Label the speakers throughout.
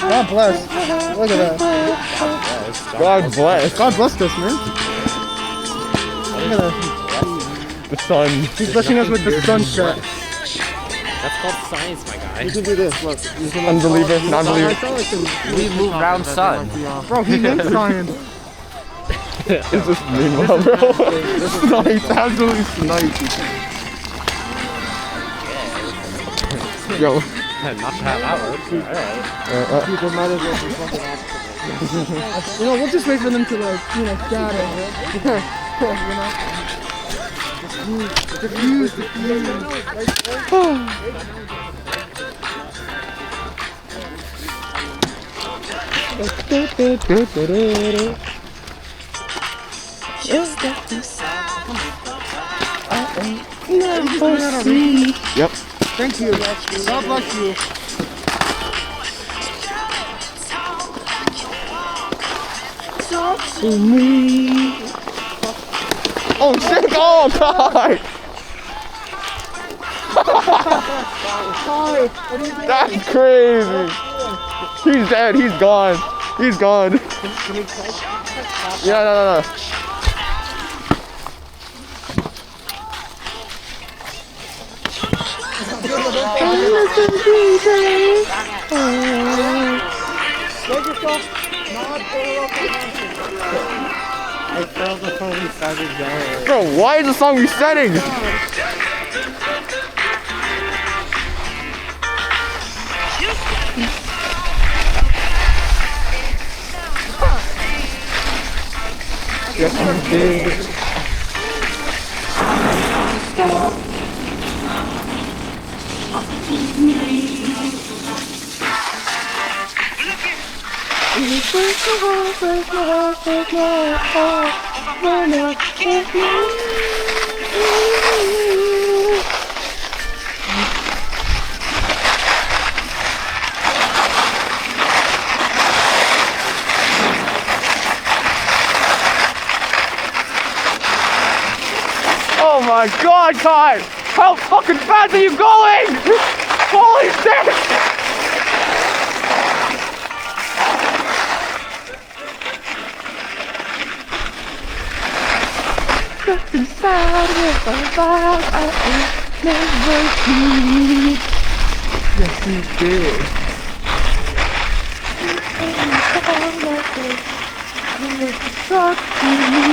Speaker 1: God bless. Look at that.
Speaker 2: God bless.
Speaker 1: God bless us, man. Look at that.
Speaker 2: The sun.
Speaker 1: He's blessing us with the sunset.
Speaker 3: That's called science, my guy.
Speaker 1: You can do this, look. You can
Speaker 2: Unbeliever, non-believer.
Speaker 1: I felt like
Speaker 3: We move around sun.
Speaker 1: bro, he named science.
Speaker 2: It's just meanwhile, bro. Snipes, absolutely snipes. Yo.
Speaker 3: Not how that works. Alright.
Speaker 1: People might as well be fucking off. You know, we'll just wait for them to like, you know, scatter. You know? Diffuse.
Speaker 2: Yep.
Speaker 1: Thank you. God bless you. Talk to me.
Speaker 2: Oh shit! Oh god! That's crazy. He's dead. He's gone. He's gone. Yeah, no.
Speaker 3: I felt the phone started going.
Speaker 2: Bro, why is the song resetting? Yes, I did. Oh my god, Kai! How fucking fast are you going? Holy shit! Inside with my vibe, I ain't never seen. Yes, you did. Talk to me.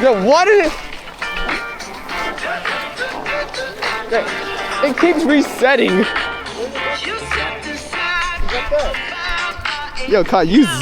Speaker 2: Yo, what is it? It keeps resetting. Yo, Kai, you